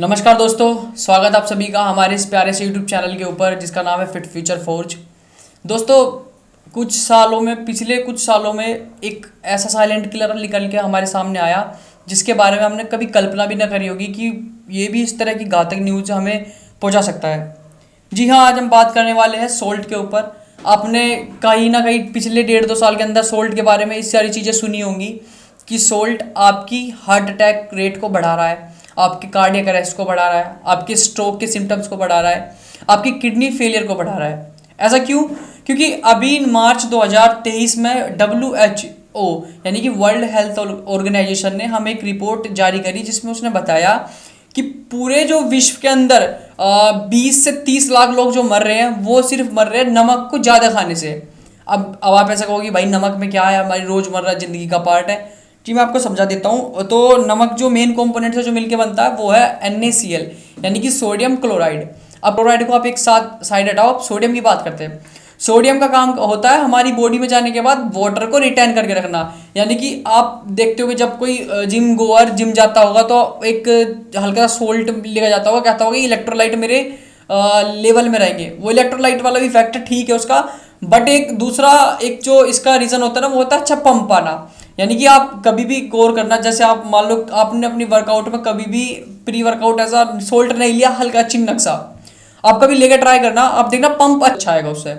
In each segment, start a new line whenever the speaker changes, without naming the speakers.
नमस्कार दोस्तों, स्वागत आप सभी का हमारे इस प्यारे से यूट्यूब चैनल के ऊपर जिसका नाम है फिट फ्यूचर फोर्ज। दोस्तों, पिछले कुछ सालों में एक ऐसा साइलेंट किलर निकल के हमारे सामने आया जिसके बारे में हमने कभी कल्पना भी ना करी होगी कि ये भी इस तरह की घातक न्यूज़ हमें पहुंचा सकता है। जी हाँ, आज हम बात करने वाले हैं सोल्ट के ऊपर। आपने कहीं ना कहीं पिछले 1.5-2 साल के अंदर सोल्ट के बारे में इस सारी चीज़ें सुनी होंगी कि सोल्ट आपकी हार्ट अटैक रेट को बढ़ा रहा है, आपके कार्डियक अरेस्ट को बढ़ा रहा है, आपके स्ट्रोक के सिम्टम्स को बढ़ा रहा है, आपकी किडनी फेलियर को बढ़ा रहा है। ऐसा क्यों? क्योंकि अभी मार्च 2023 में WHO यानी कि वर्ल्ड हेल्थ ऑर्गेनाइजेशन ने हमें एक रिपोर्ट जारी करी जिसमें उसने बताया कि पूरे जो विश्व के अंदर 20 से 30 लाख लोग जो मर रहे हैं वो सिर्फ मर रहे हैं नमक को ज़्यादा खाने से। अब आप ऐसा कहोगे भाई नमक में क्या है, हमारी रोज़मर्रा ज़िंदगी का पार्ट है। जी मैं आपको समझा देता हूँ। तो नमक जो मेन कंपोनेंट है जो मिलके बनता है वो है NaCl यानी कि सोडियम क्लोराइड। अब क्लोराइड को आप एक साथ साइड हटाओ, अब सोडियम की बात करते हैं। सोडियम का काम होता है हमारी बॉडी में जाने के बाद वाटर को रिटेन करके रखना। यानी कि आप देखते हो कि जब कोई जिम जाता होगा तो एक हल्का सोल्ट लेकर जाता होगा, कहता होगा कि इलेक्ट्रोलाइट मेरे लेवल में रहेंगे। वो इलेक्ट्रोलाइट वाला भी फैक्टर ठीक है उसका, बट एक दूसरा एक जो इसका रीज़न होता है ना वो होता है अच्छा पंप आना। यानी कि आप कभी भी गौर करना, जैसे आप मान लो आपने अपनी वर्कआउट में कभी भी प्री वर्कआउट ऐसा सोल्ट नहीं लिया, हल्का चिन्नक सा आप कभी लेकर ट्राई करना, आप देखना पंप अच्छा आएगा उससे।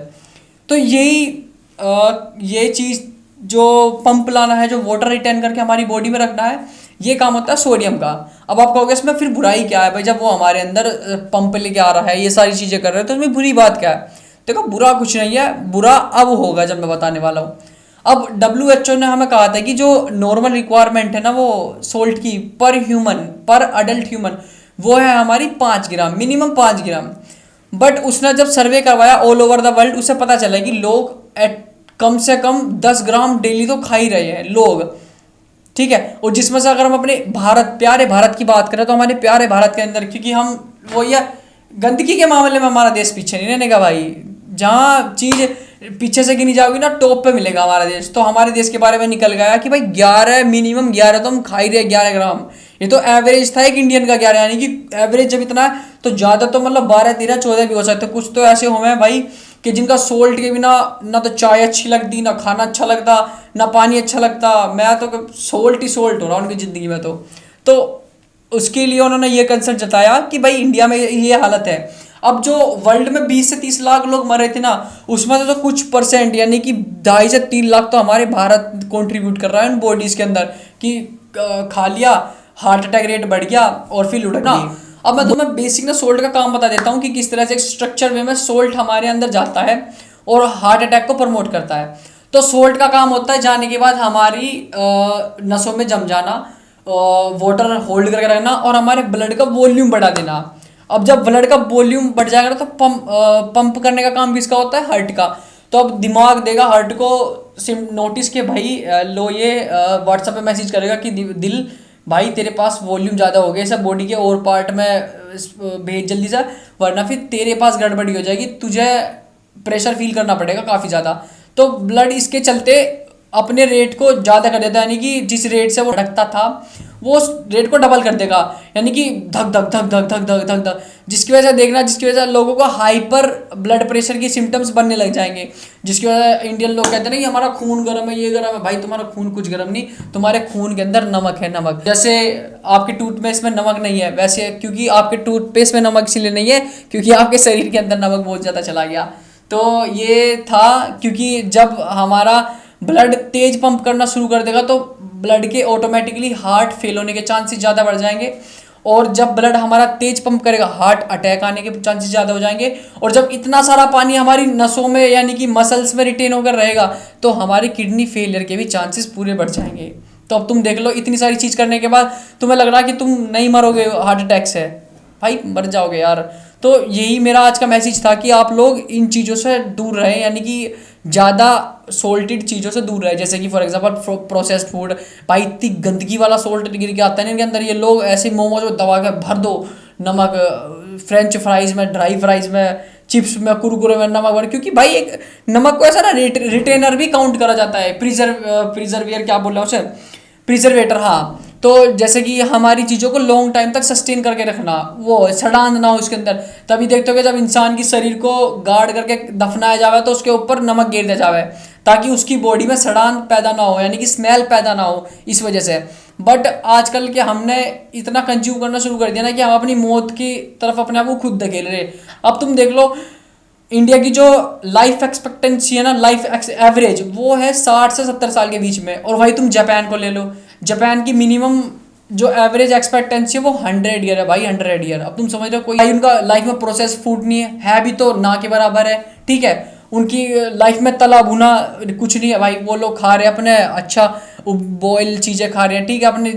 तो ये चीज़ जो पंप लाना है, जो वाटर रिटेन करके हमारी बॉडी में रखना है, ये काम होता है सोडियम का। अब आप कहोगे इसमें फिर बुराई क्या है भाई, जब वो हमारे अंदर पंप लेके आ रहा है, ये सारी चीज़ें कर रहे हैं, तो इसमें बुरी बात क्या है? देखो बुरा कुछ नहीं है, बुरा अब होगा जब मैं बताने वाला हूँ। अब WHO ने हमें कहा था कि जो नॉर्मल रिक्वायरमेंट है ना वो सोल्ट की पर अडल्ट ह्यूमन, वो है हमारी 5 ग्राम, मिनिमम 5 ग्राम। बट उसने जब सर्वे करवाया ऑल ओवर द वर्ल्ड, उसे पता चला कि लोग कम से कम 10 ग्राम डेली तो खा ही रहे हैं लोग, ठीक है। और जिसमें से अगर हम अपने प्यारे भारत की बात करें तो हमारे प्यारे भारत के अंदर, क्योंकि हम वो ये गंदगी के मामले में हमारा देश पीछे नहीं रहने का भाई। जहाँ चीज़ पीछे से गिनी जाओगी ना टॉप पे मिलेगा हमारा देश। तो हमारे देश के बारे में निकल गया कि भाई 11 मिनिमम 11 तो हम खा ही रहे, 11 ग्राम। ये तो एवरेज था एक इंडियन का 11, यानी कि एवरेज जब इतना है तो ज़्यादा तो मतलब 12, 13, 14 भी हो सकते। कुछ तो ऐसे हुए हैं भाई कि जिनका सोल्ट के बिना ना तो चाय अच्छी लगती, ना खाना अच्छा लगता, ना पानी अच्छा लगता। मैं तो सोल्ट ही सोल्ट हो रहा हूँ उनकी ज़िंदगी में। तो उसके लिए उन्होंने ये कंसर्न जताया कि भाई इंडिया में ये हालत है। अब जो वर्ल्ड में 20 से 30 लाख लोग मर रहे थे ना, उसमें से तो कुछ परसेंट यानी कि 2.5 से 3 लाख तो हमारे भारत कंट्रीब्यूट कर रहा है उन बॉडीज़ के अंदर कि खा लिया, हार्ट अटैक रेट बढ़ गया और फिर लुढ़क गई। अब मैं तुम्हें बेसिक ना सोल्ट का काम बता देता हूँ कि किस तरह से एक स्ट्रक्चर वे में सोल्ट हमारे अंदर जाता है और हार्ट अटैक को प्रमोट करता है। तो सोल्ट का काम होता है जाने के बाद हमारी नसों में जम जाना, वाटर होल्ड करके रखना और हमारे ब्लड का वॉल्यूम बढ़ा देना। अब जब ब्लड का वॉल्यूम बढ़ जाएगा तो पंप करने का काम किसका होता है? हार्ट का। तो अब दिमाग देगा हार्ट को नोटिस के भाई लो ये व्हाट्सएप पे मैसेज करेगा कि दिल भाई तेरे पास वॉल्यूम ज़्यादा हो गया, सब बॉडी के और पार्ट में भेज जल्दी से, वरना फिर तेरे पास गड़बड़ी हो जाएगी, तुझे प्रेशर फील करना पड़ेगा काफ़ी ज़्यादा। तो ब्लड इसके चलते अपने रेट को ज़्यादा कर देता है, यानी कि जिस रेट से वो धड़कता था वो उस रेट को डबल कर देगा, यानी कि धक धक धक धक धक धक धक धक, जिसकी वजह से देखना, जिसकी वजह से लोगों को हाइपर ब्लड प्रेशर की सिम्टम्स बनने लग जाएंगे। जिसकी वजह से इंडियन लोग कहते हैं ना कि हमारा खून गर्म है, ये गर्म है। भाई तुम्हारा खून कुछ गर्म नहीं, तुम्हारे खून के अंदर नमक है, नमक। जैसे आपके टूथपेस्ट में नमक नहीं है, वैसे क्योंकि आपके टूथपेस्ट में नमक इसलिए नहीं है क्योंकि आपके शरीर के अंदर नमक बहुत ज़्यादा चला गया। तो ये था क्योंकि जब हमारा ब्लड तेज पंप करना शुरू कर देगा तो ब्लड के ऑटोमेटिकली हार्ट फेल होने के चांसेस ज़्यादा बढ़ जाएंगे, और जब ब्लड हमारा तेज पंप करेगा हार्ट अटैक आने के चांसेस ज़्यादा हो जाएंगे। और जब इतना सारा पानी हमारी नसों में यानी कि मसल्स में रिटेन होकर रहेगा तो हमारी किडनी फेलियर के भी चांसेस पूरे बढ़ जाएंगे। तो अब तुम देख लो, इतनी सारी चीज़ करने के बाद तुम्हें लग रहा कि तुम नहीं मरोगे हार्ट अटैक से, भाई मर जाओगे यार। तो यही मेरा आज का मैसेज था कि आप लोग इन चीज़ों से दूर रहें, यानी कि ज़्यादा सोल्टेड चीज़ों से दूर रहे। जैसे कि फॉर एग्जांपल प्रोसेस्ड फूड, भाई इतनी गंदगी वाला सोल्ट गिर के आता है ना इनके अंदर। ये लोग ऐसे मोमोज में दबा के भर दो नमक, फ्रेंच फ्राइज़ में, ड्राई फ्राइज़ में, चिप्स में, कुरकुरे में नमक भर, क्योंकि भाई एक नमक को ऐसा ना रिटेनर भी काउंट करा जाता है, प्रिजर्वियर क्या बोल रहा है उसे, प्रिजर्वेटर, हाँ। तो जैसे कि हमारी चीज़ों को लॉन्ग टाइम तक सस्टेन करके रखना, वो सड़ान ना हो उसके अंदर। तभी देखते हो कि जब इंसान की शरीर को गार्ड करके दफनाया जावे तो उसके ऊपर नमक गिर दिया जावे, ताकि उसकी बॉडी में सड़ान पैदा ना हो, यानी कि स्मेल पैदा ना हो इस वजह से। बट आजकल के हमने इतना कंज्यूम करना शुरू कर दिया ना कि हम अपनी मौत की तरफ अपने आप को खुद धकेल रहे। अब तुम देख लो, इंडिया की जो लाइफ एक्सपेक्टेंसी है ना, लाइफ एवरेज, वो है 60 से 70 साल के बीच में। और भाई तुम जापान को ले लो, जापान की मिनिमम जो एवरेज एक्सपेक्टेंसी है वो 100 ईयर है भाई, 100 ईयर। अब तुम समझ रहे हो, कोई भाई उनका लाइफ में प्रोसेस फूड नहीं है भी तो ना के बराबर है, ठीक है। उनकी लाइफ में तला भुना कुछ नहीं है भाई, वो लोग खा रहे हैं अपने अच्छा बॉयल चीज़ें खा रहे हैं, ठीक है। अपनी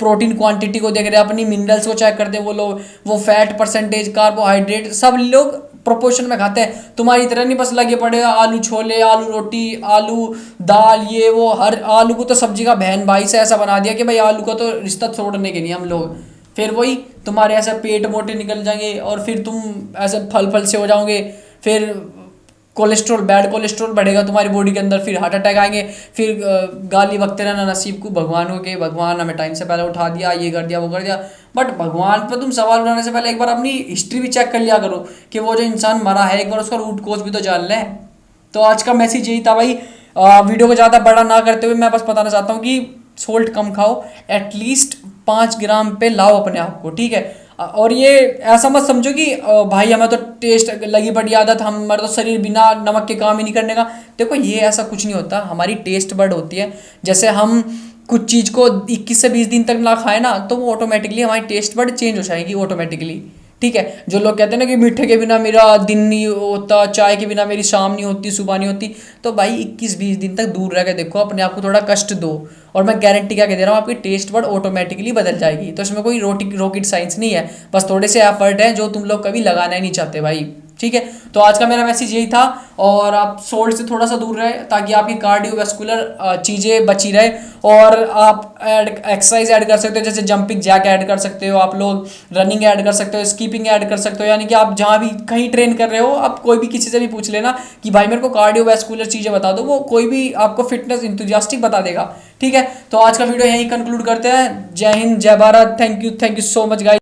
प्रोटीन क्वांटिटी को देख रहे हैं, अपनी मिनरल्स को चेक करते हैं वो लोग, वो फैट परसेंटेज, कार्बोहाइड्रेट सब लोग प्रोपोर्शन में खाते हैं। तुम्हारी तरह नहीं बस लगे पड़े आलू छोले, आलू रोटी, आलू दाल, ये वो, हर आलू को तो सब्जी का बहन भाई से ऐसा बना दिया कि भाई आलू का तो रिश्ता छोड़ने के नहीं हम लोग। फिर वही तुम्हारे ऐसे पेट मोटे निकल जाएंगे और फिर तुम ऐसे फल से हो जाओगे, फिर कोलेस्ट्रॉल, बैड कोलेस्ट्रॉल बढ़ेगा तुम्हारी बॉडी के अंदर, फिर हार्ट अटैक आएंगे, फिर गाली बकते रहना नसीब को, भगवान को के भगवान हमें टाइम से पहले उठा दिया, ये कर दिया वो कर दिया। बट भगवान पर तुम सवाल उठाने से पहले एक बार अपनी हिस्ट्री भी चेक कर लिया करो कि वो जो इंसान मरा है एक बार उसका रूट कोज भी तो जान लें। तो आज का मैसेज यही था भाई। वीडियो को ज़्यादा बड़ा ना करते हुए मैं बस बताना चाहता हूँ कि सोल्ट कम खाओ, एटलीस्ट 5 ग्राम पे लाओ अपने आप को, ठीक है। और ये ऐसा मत समझो कि भाई हमें तो टेस्ट लगी बड़ी आदत, हमारा तो शरीर बिना नमक के काम ही नहीं करने का। देखो ये ऐसा कुछ नहीं होता, हमारी टेस्ट बड होती है। जैसे हम कुछ चीज़ को 21 से 20 दिन तक ना खाए ना, तो वो ऑटोमेटिकली हमारी टेस्ट बड चेंज हो जाएगी ऑटोमेटिकली, ठीक है। जो लोग कहते हैं ना कि मीठे के बिना मेरा दिन नहीं होता, चाय के बिना मेरी शाम नहीं होती, सुबह नहीं होती, तो भाई 21-20 दिन तक दूर रह के देखो, अपने आप को थोड़ा कष्ट दो, और मैं गारंटी क्या कह दे रहा हूँ, आपकी टेस्ट बड ऑटोमेटिकली बदल जाएगी। तो इसमें कोई रॉकेट साइंस नहीं है, बस थोड़े से एफर्ट है जो तुम लोग कभी लगाना ही नहीं चाहते भाई, ठीक है। तो आज का मेरा मैसेज यही था। और आप सोल्ट से थोड़ा सा दूर रहे ताकि आपकी कार्डियोवैस्कुलर चीज़ें बची रहे। और आप एक्सरसाइज ऐड कर सकते हो, जैसे जंपिंग जैक ऐड कर सकते हो, आप लोग रनिंग ऐड कर सकते हो, स्कीपिंग ऐड कर सकते हो। यानी कि आप जहाँ भी कहीं ट्रेन कर रहे हो, आप कोई भी किसी से भी पूछ लेना कि भाई मेरे को कार्डियोवैस्कुलर चीज़ें बता दो, वो कोई भी आपको फिटनेस इंथुजियास्टिक बता देगा, ठीक है। तो आज का वीडियो यहीं कंक्लूड करते हैं। जय हिंद, जय Bharat, thank you so much guys.